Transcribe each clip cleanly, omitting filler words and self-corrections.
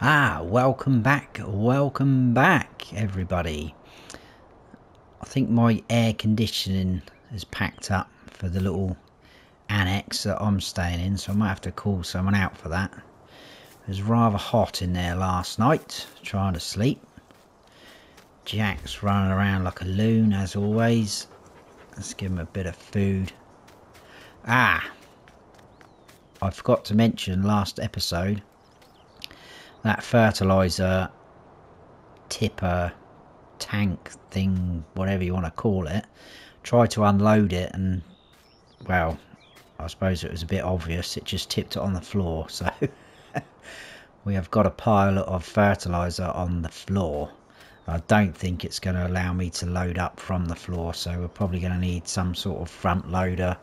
Welcome back everybody. I think my air conditioning is packed up for the little annex that I'm staying in, so I might have to call someone out for that. It was rather hot in there last night, trying to sleep. Jack's running around like a loon as always. Let's give him a bit of food. I forgot to mention last episode that fertilizer tipper tank thing, whatever you want to call it, tried to unload it and, well, I suppose it was a bit obvious, it just tipped it on the floor. So we have got a pile of fertilizer on the floor. I don't think it's going to allow me to load up from the floor, so we're probably going to need some sort of front loader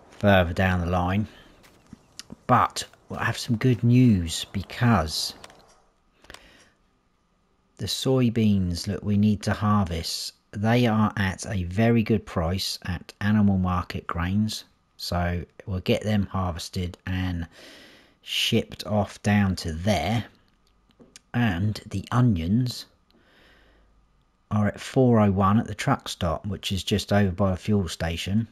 further down the line. But we'll have some good news, because the soybeans that we need to harvest, they are at a very good price at animal market grains, so we'll get them harvested and shipped off down to there. And the onions are at 401 at the truck stop, which is just over by a fuel station.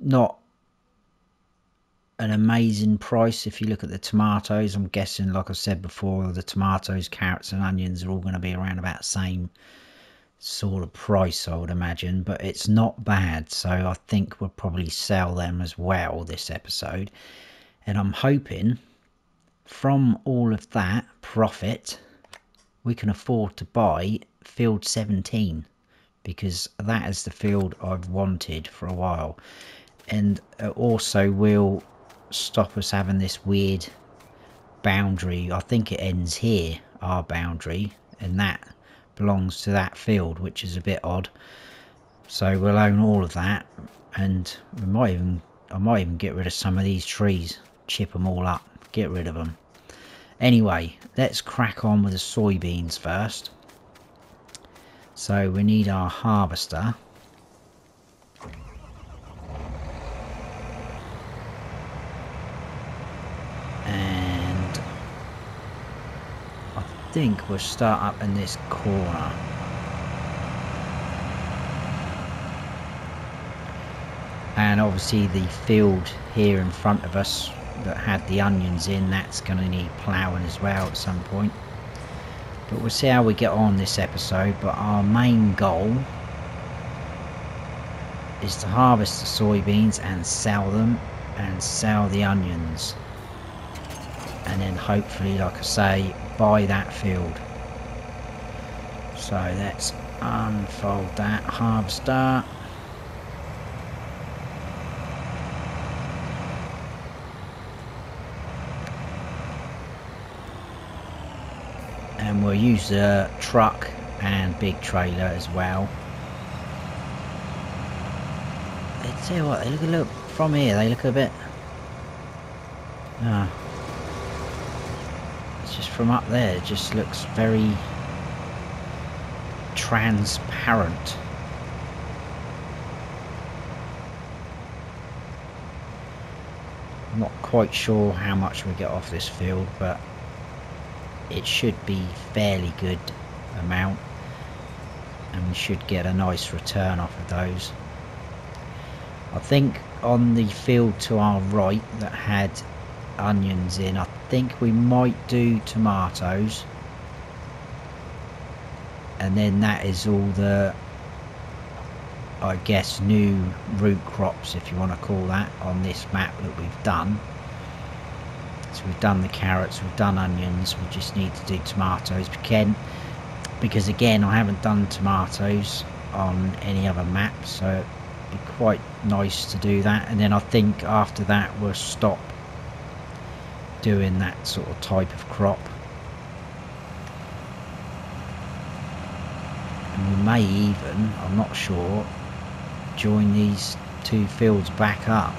Not an amazing price if you look at the tomatoes. I'm guessing, like I said before, the tomatoes, carrots and onions are all going to be around about the same sort of price, I would imagine, but it's not bad, so I think we'll probably sell them as well this episode. And I'm hoping from all of that profit we can afford to buy field 17, because that is the field I've wanted for a while, and also will stop us having this weird boundary. I think it ends here, our boundary, and that belongs to that field, which is a bit odd. So we'll own all of that, and I might even get rid of some of these trees, chip them all up, get rid of them. Anyway, let's crack on with the soybeans first. So we need our harvester. And I think we'll start up in this corner. And obviously the field here in front of us that had the onions in, that's going to need ploughing as well at some point. But we'll see how we get on this episode. But our main goal is to harvest the soybeans and sell them, and sell the onions, and then hopefully, like I say, buy that field. So let's unfold that harvester. And we'll use the truck and big trailer as well. I tell you what, they look from here, they look a bit, it's just from up there, it just looks very transparent. I'm not quite sure how much we get off this field, but it should be fairly good amount, and we should get a nice return off of those. I think on the field to our right that had onions in, I think we might do tomatoes, and then that is all the, I guess, new root crops, if you want to call that, on this map that we've done. So we've done the carrots, we've done onions, we just need to do tomatoes because again, I haven't done tomatoes on any other map, so it'd be quite nice to do that. And then I think after that we'll stop doing that sort of type of crop, and we may even, I'm not sure, join these two fields back up.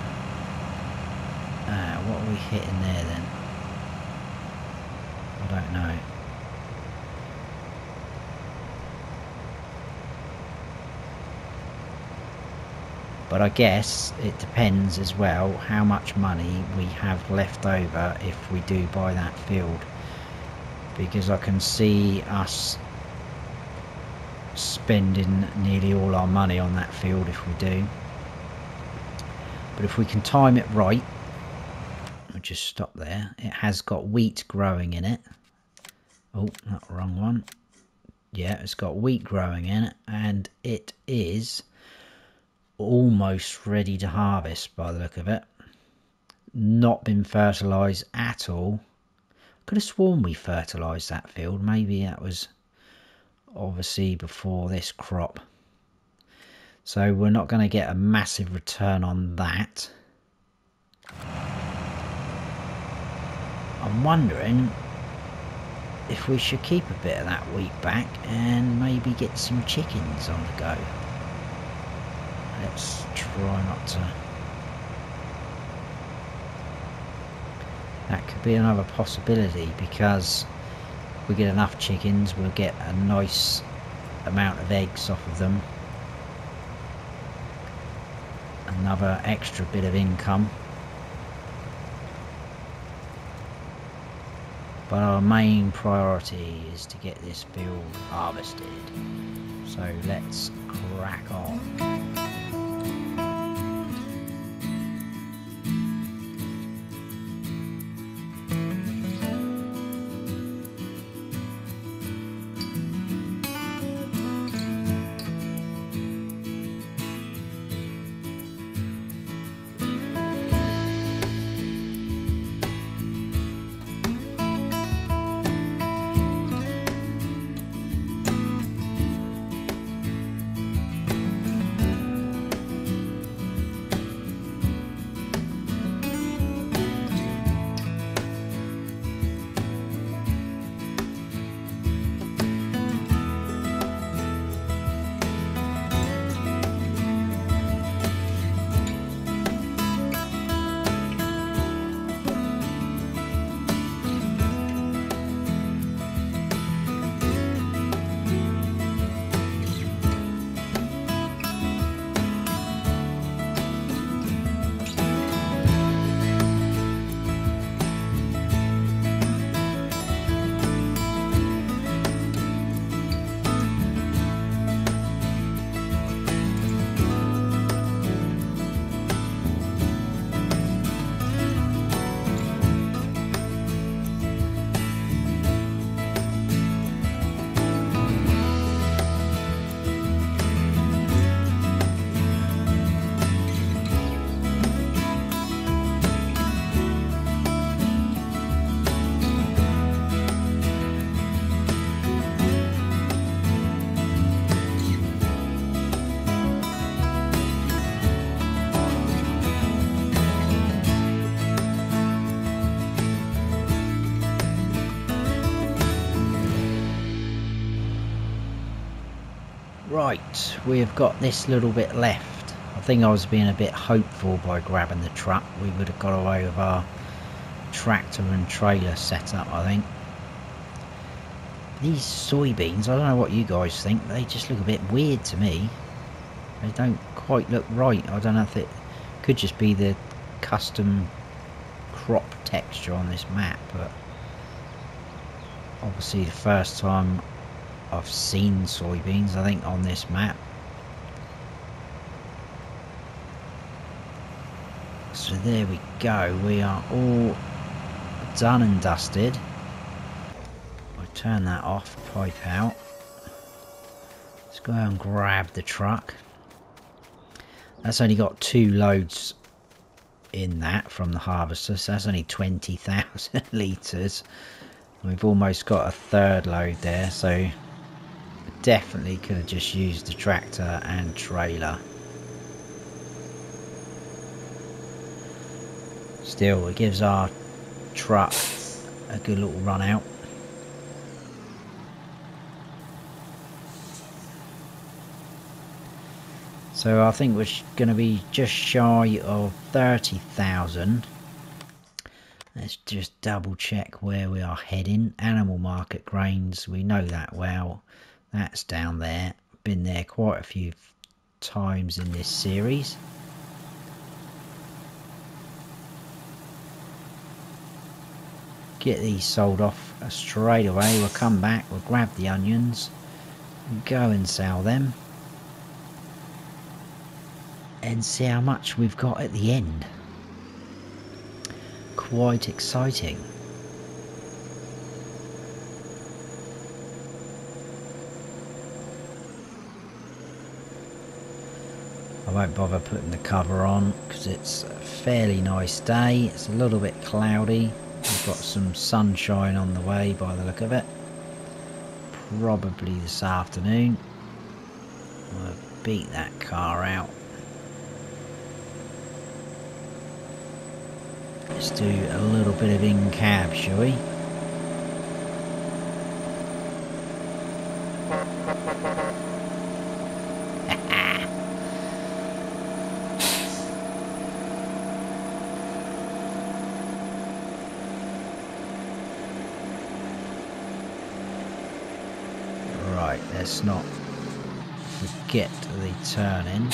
What are we hitting there then? I don't know. But I guess it depends as well how much money we have left over if we do buy that field, because I can see us spending nearly all our money on that field if we do. But if we can time it right, I'll just stop there. It has got wheat growing in it. Oh, not the wrong one. Yeah, it's got wheat growing in it, and it is almost ready to harvest by the look of it. Not been fertilised at all. Could have sworn we fertilised that field. Maybe that was obviously before this crop. So we're not going to get a massive return on that. I'm wondering if we should keep a bit of that wheat back and maybe get some chickens on the go. Let's try not to. That could be another possibility, because if we get enough chickens, we'll get a nice amount of eggs off of them. Another extra bit of income. But our main priority is to get this field harvested. So let's crack on. Right, we've got this little bit left. I think I was being a bit hopeful by grabbing the truck. We would have got away with our tractor and trailer setup, I think. These soybeans, I don't know what you guys think, they just look a bit weird to me. They don't quite look right. I don't know if it could just be the custom crop texture on this map, but obviously the first time I've seen soybeans, I think, on this map. So there we go, we are all done and dusted. I'll turn that off, pipe out. Let's go and grab the truck. That's only got 2 loads in that from the harvester, so that's only 20,000 litres. We've almost got a 3rd load there, so definitely could have just used the tractor and trailer. Still, it gives our truck a good little run out. So I think we're going to be just shy of 30,000. Let's just double check where we are heading. Animal market grains, we know that well. That's down there. Been there quite a few times in this series. get these sold off straight away. We'll come back, we'll grab the onions, go and sell them, and see how much we've got at the end. Quite exciting. I won't bother putting the cover on because it's a fairly nice day. It's a little bit cloudy. We've got some sunshine on the way by the look of it. Probably this afternoon. I'll beat that car out. Let's do a little bit of in-cab, shall we? Right, let's not forget the turn-in.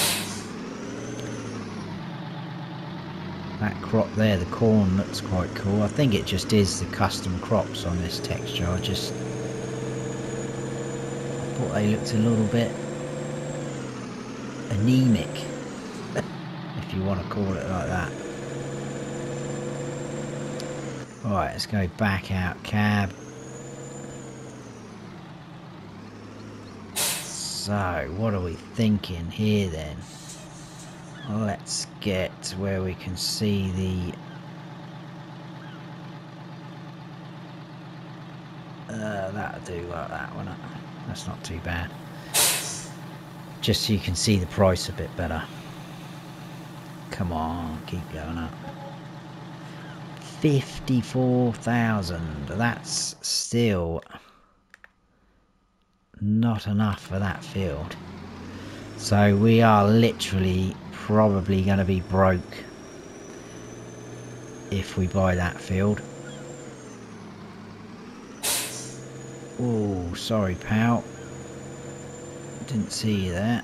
That crop there, the corn, looks quite cool. I think it just is the custom crops on this texture. I thought they looked a little bit anemic, if you want to call it like that. Alright, let's go back out cab. So, what are we thinking here then? Let's get where we can see the that'll do like that one. That's not too bad. Just so you can see the price a bit better. Come on, keep going up. 54,000. That's still not enough for that field. So we are literally probably going to be broke if we buy that field. Oh, sorry pal, didn't see you there.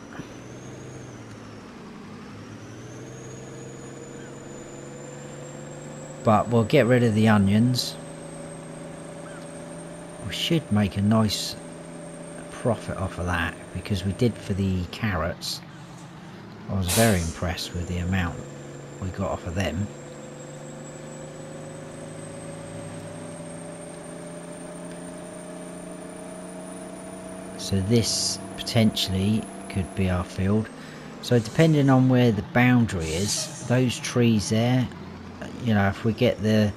But we'll get rid of the onions. We should make a nice profit off of that, because we did for the carrots. I was very impressed with the amount we got off of them. So this potentially could be our field. So depending on where the boundary is, those trees there, you know, if we get the...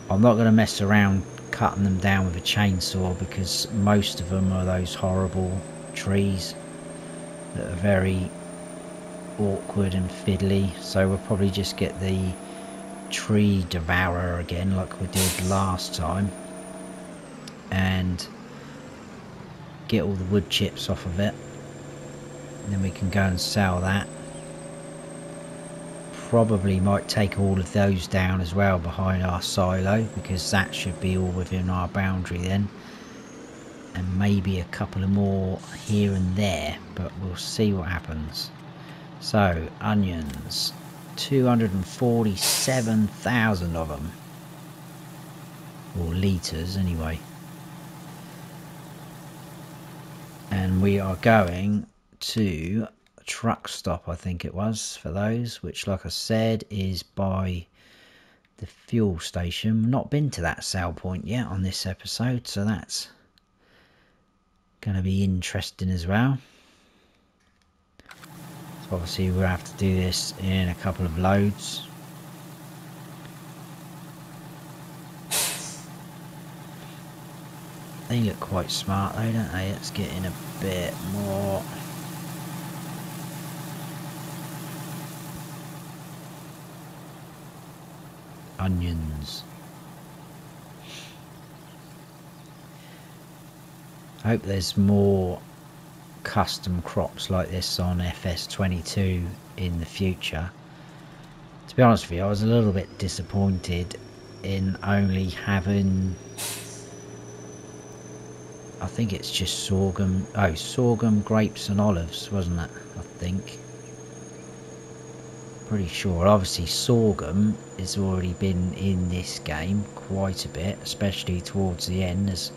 I'm not going to mess around cutting them down with a chainsaw, because most of them are those horrible trees that are very awkward and fiddly. So we'll probably just get the tree devourer again like we did last time, and get all the wood chips off of it, and then we can go and sell that. Probably might take all of those down as well behind our silo, because that should be all within our boundary then, and maybe a couple of more here and there, but we'll see what happens. So onions, 247,000 of them, or litres anyway. And we are going to a truck stop, I think it was, for those, which like I said is by the fuel station. Not been to that sale point yet on this episode, so that's going to be interesting as well. So obviously we'll have to do this in a couple of loads. They look quite smart though, don't they? Let's get in a bit more. Onions. I hope there's more custom crops like this on FS22 in the future. To be honest with you, I was a little bit disappointed in only having... I think it's just sorghum. Oh, sorghum, grapes and olives, wasn't it? I think. pretty sure. Obviously sorghum has already been in this game quite a bit, especially towards the end. There's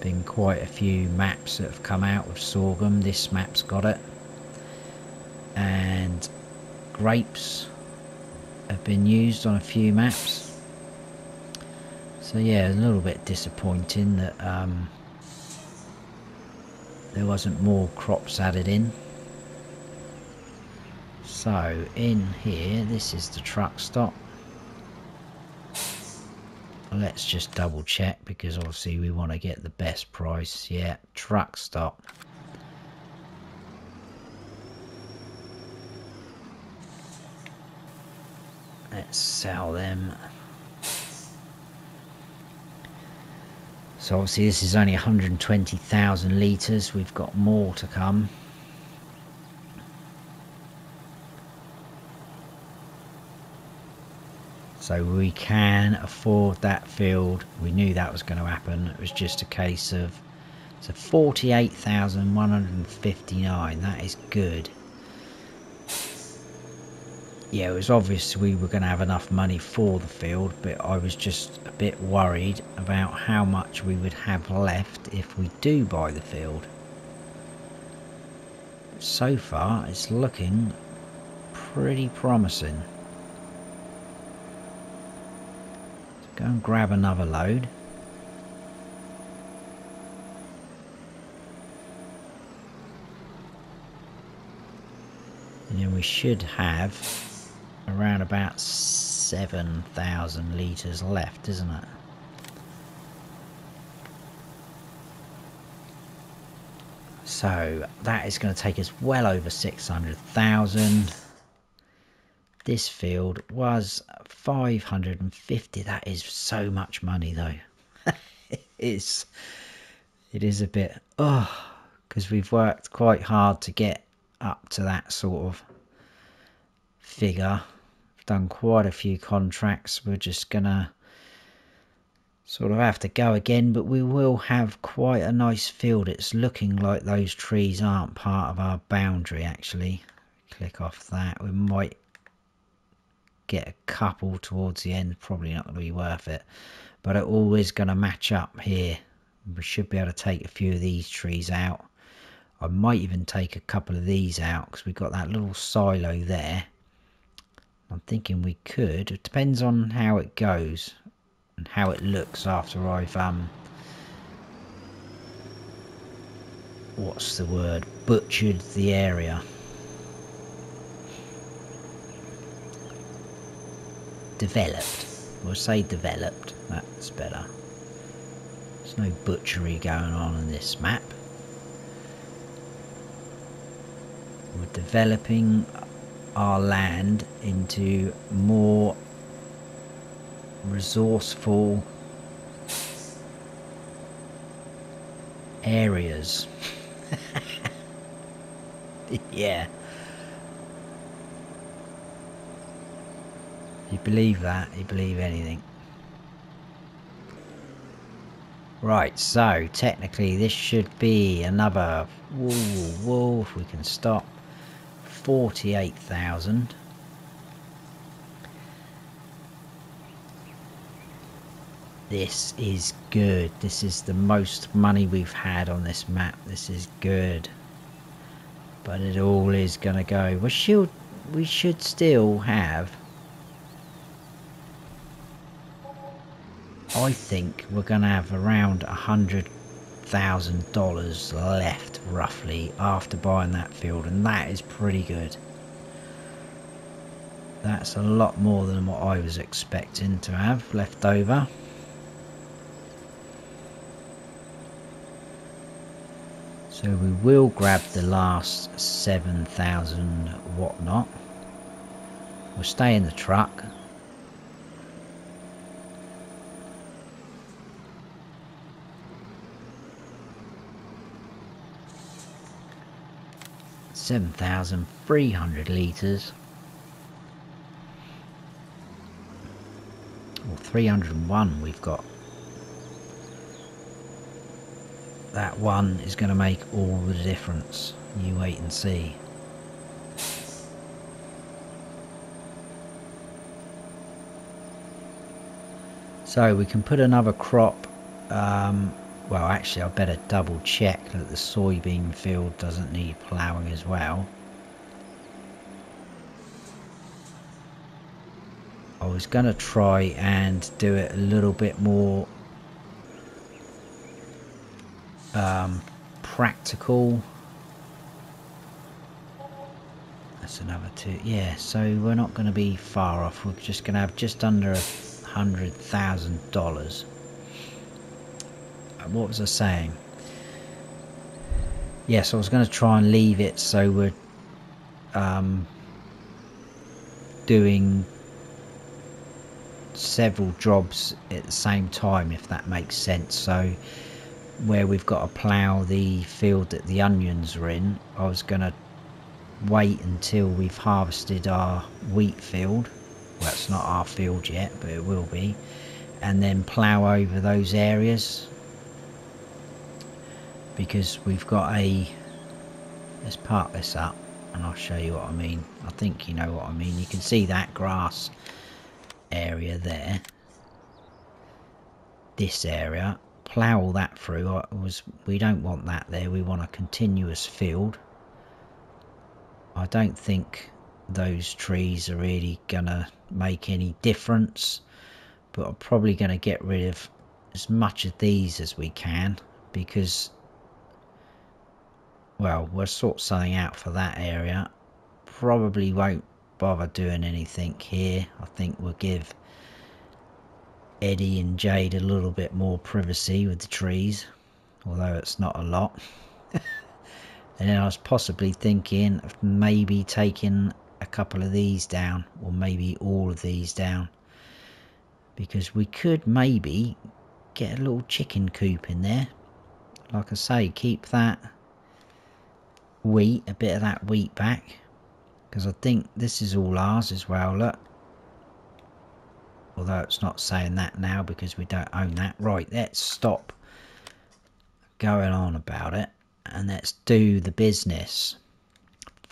been quite a few maps that have come out with sorghum. This map's got it. And grapes have been used on a few maps. So yeah, a little bit disappointing that there wasn't more crops added in. So in here, this is the truck stop. Let's just double check, because obviously we want to get the best price. Yeah, truck stop. Let's sell them. So obviously this is only 120,000 litres. We've got more to come. So we can afford that field. We knew that was going to happen. It was just a case of, so 48,159. That is good. Yeah, it was obvious we were going to have enough money for the field, but I was just a bit worried about how much we would have left if we do buy the field. So far, it's looking pretty promising. Let's go and grab another load. And then we should have around about 7,000 litres left, isn't it? So that is going to take us well over 600,000. This field was 550. That is so much money though. It is a bit, because we've worked quite hard to get up to that sort of figure. We've done quite a few contracts. We're just gonna sort of have to go again, but we will have quite a nice field. It's looking like those trees aren't part of our boundary actually. Click off that. We might get a couple towards the end, probably not going to be worth it, but it always going to match up here. We should be able to take a few of these trees out. I might even take a couple of these out because we've got that little silo there. I'm thinking we could. It depends on how it goes and how it looks after I've what's the word, butchered the area. Developed. We'll say developed. That's better. There's no butchery going on in this map. We're developing our land into more resourceful areas. Yeah. You believe that, you believe anything. Right, so technically this should be another, whoa, if we can stop, 48,000. This is good. This is the most money we've had on this map. This is good. But it all is gonna go. We should still have, I think we're going to have around $100,000 left roughly after buying that field, and that is pretty good. That's a lot more than what I was expecting to have left over. So we will grab the last 7,000 whatnot. We'll stay in the truck. $7,300 litres, or 301 we've got. That one is going to make all the difference. You wait and see. So we can put another crop. Well, actually, I better double check that the soybean field doesn't need ploughing as well. I was going to try and do it a little bit more practical. That's another two. Yeah, so we're not going to be far off. We're just going to have just under $100,000. What was I saying? Yes, I was going to try and leave it so we're doing several jobs at the same time, if that makes sense. So where we've got to plough the field that the onions are in, I was going to wait until we've harvested our wheat field. Well, it's not our field yet, but it will be, and then plough over those areas, because we've got a, let's park this up and I'll show you what I mean. I think you know what I mean. You can see that grass area there, this area, plough all that through. We don't want that there, we want a continuous field. I don't think those trees are really gonna make any difference, but I'm probably gonna get rid of as much of these as we can, because, well, we'll sort something out for that area. Probably won't bother doing anything here. I think we'll give Eddie and Jade a little bit more privacy with the trees, although it's not a lot. And then I was possibly thinking of maybe taking a couple of these down, or maybe all of these down, because we could maybe get a little chicken coop in there. Like I say, keep that wheat, a bit of that wheat back, because I think this is all ours as well, look. Although it's not saying that now because we don't own that. Right, let's stop going on about it and let's do the business.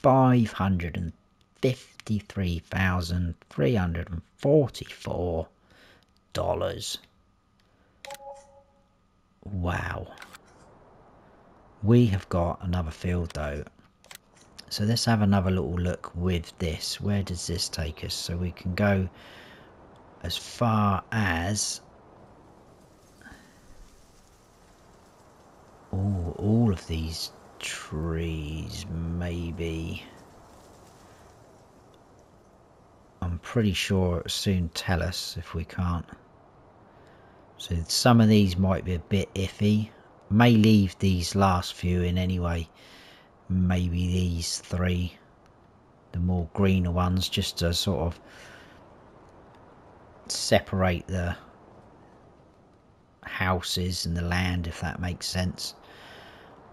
$553,344. Wow. We have got another field though. So let's have another little look with this. Where does this take us? So we can go as far as all of these trees, maybe. I'm pretty sure it'll soon tell us if we can't. So some of these might be a bit iffy. May leave these last few in anyway. Maybe these three, the more greener ones, just to sort of separate the houses and the land, if that makes sense.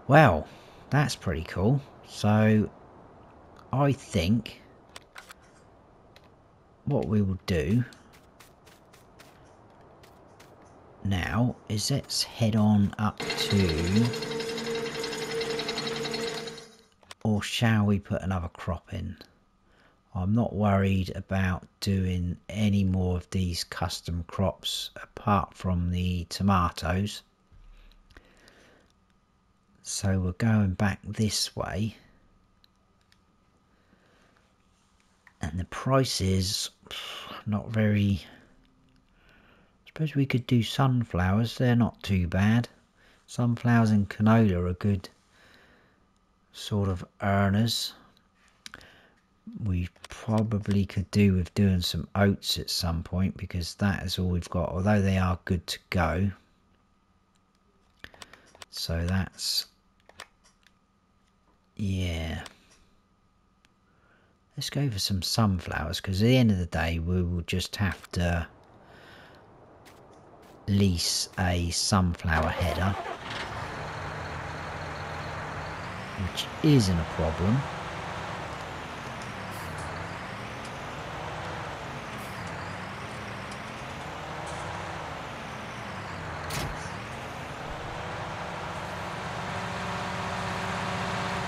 Well, that's pretty cool. So I think what we will do now is let's head on up to, or shall we put another crop in? I'm not worried about doing any more of these custom crops apart from the tomatoes. So we're going back this way. And the price is not very... I suppose we could do sunflowers, they're not too bad. Sunflowers and canola are good sort of earners. We probably could do with doing some oats at some point, because that is all we've got, although they are good to go. So that's, yeah, let's go for some sunflowers, because at the end of the day we will just have to lease a sunflower header, which isn't a problem.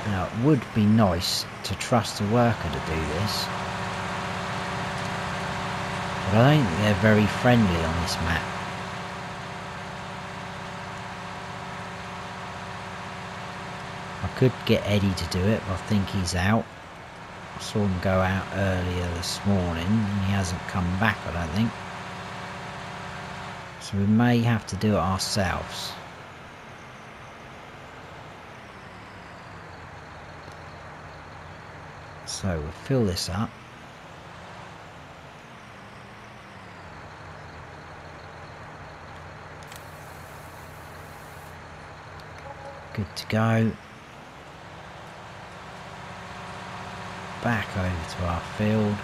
Now it would be nice to trust a worker to do this, but I don't think they're very friendly on this map. Could get Eddie to do it, but I think he's out. I saw him go out earlier this morning and he hasn't come back, I don't think. So we may have to do it ourselves. So we'll fill this up. Good to go. Back over to our field.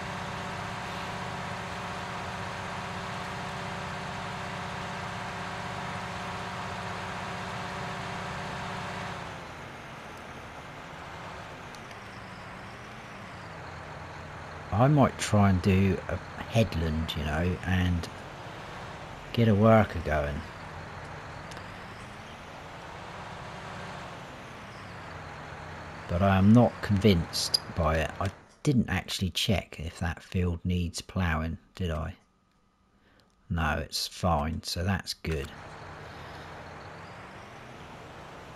I might try and do a headland, you know, and get a worker going. But I am not convinced by it. I didn't actually check if that field needs ploughing, did I? No, it's fine, so that's good.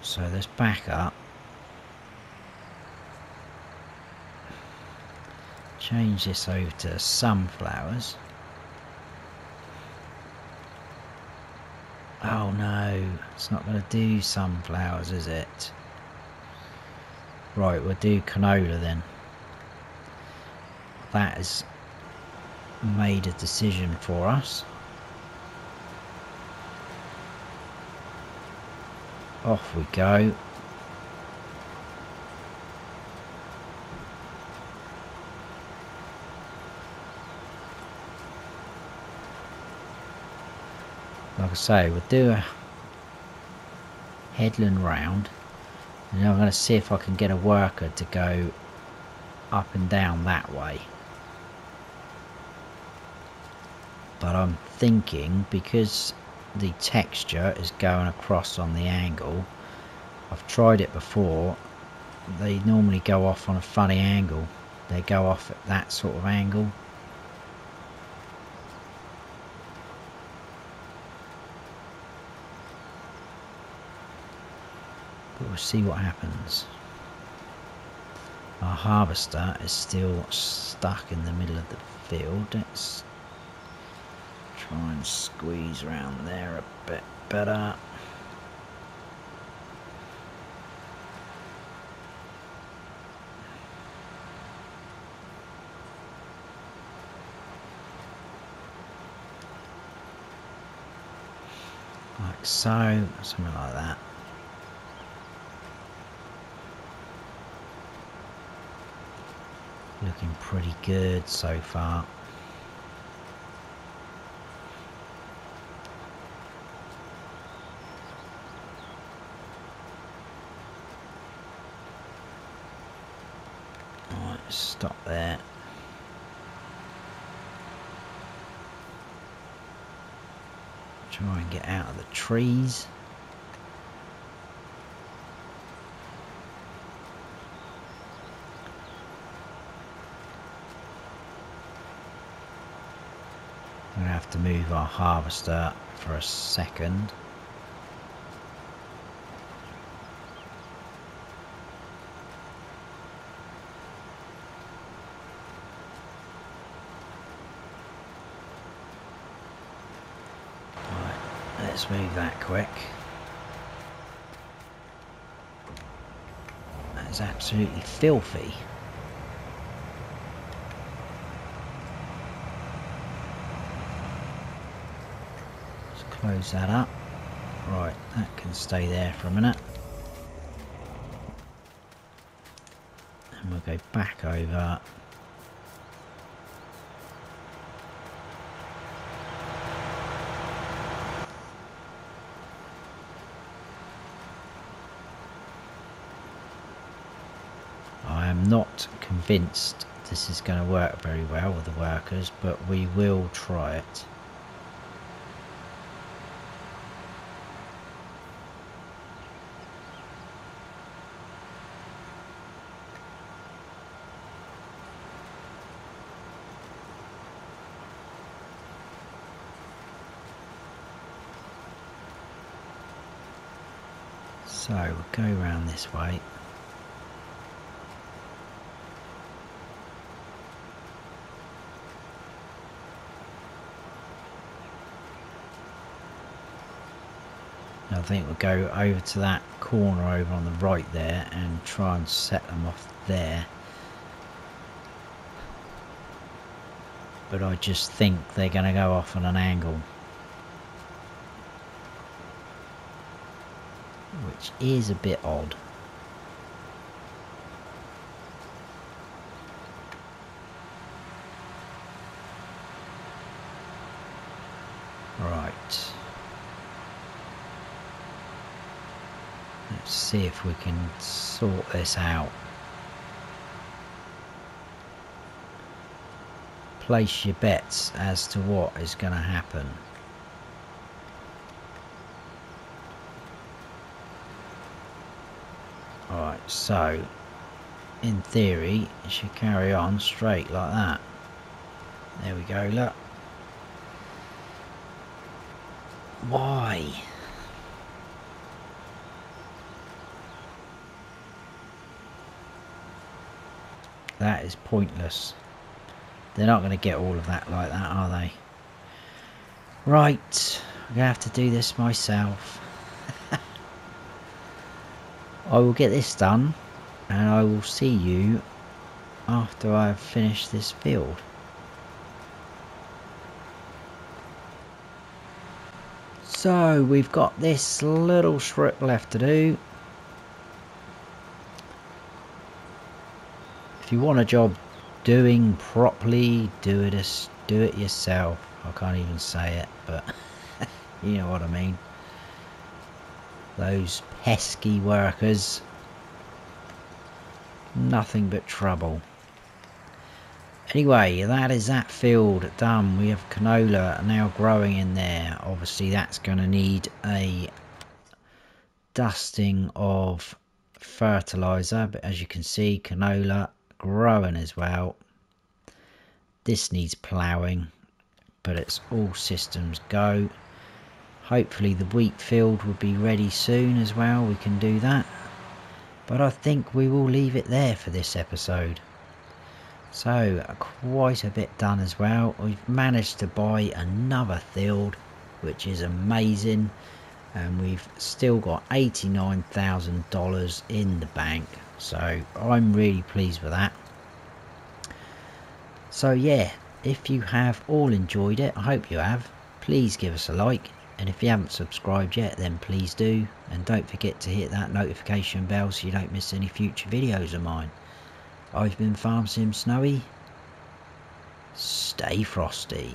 So let's back up. Change this over to sunflowers. Oh no, it's not going to do sunflowers, is it? Right, we'll do canola then. That has made a decision for us. Off we go. Like I say, we'll do a headland round, and then I'm going to see if I can get a worker to go up and down that way. But I'm thinking, because the texture is going across on the angle, I've tried it before, they normally go off on a funny angle. They go off at that sort of angle. But we'll see what happens. Our harvester is still stuck in the middle of the field. Let's try and squeeze around there a bit better. Like so, something like that. Looking pretty good so far. Alright, stop there. Try and get out of the trees. I'm going to have to move our harvester for a second. Right, let's move that quick. That is absolutely filthy. Close that up. Right, that can stay there for a minute. And we'll go back over. I am not convinced this is going to work very well with the workers, but we will try it. So we'll go around this way. I think we'll go over to that corner over on the right there and try and set them off there. But I just think they're going to go off on an angle, which is a bit odd. Right. Let's see if we can sort this out. Place your bets as to what is going to happen. Alright, so in theory it should carry on straight like that. There we go, look. Why? That is pointless. They're not going to get all of that like that, are they? Right, I'm going to have to do this myself. I will get this done and I will see you after I've finished this field. So we've got this little strip left to do. If you want a job doing properly, do it yourself. I can't even say it, but you know what I mean. Those pesky workers, nothing but trouble. Anyway, that is that field done. We have canola now growing in there. Obviously that's going to need a dusting of fertilizer, but as you can see, canola growing as well. This needs ploughing, but it's all systems go. Hopefully the wheat field will be ready soon as well. We can do that, but I think we will leave it there for this episode. So quite a bit done as well. We've managed to buy another field, which is amazing, and we've still got $89,000 in the bank, so I'm really pleased with that. So yeah, if you have all enjoyed it, I hope you have, please give us a like, and if you haven't subscribed yet, then please do, and don't forget to hit that notification bell so you don't miss any future videos of mine. I've been Farm Sim Snowy. Stay frosty.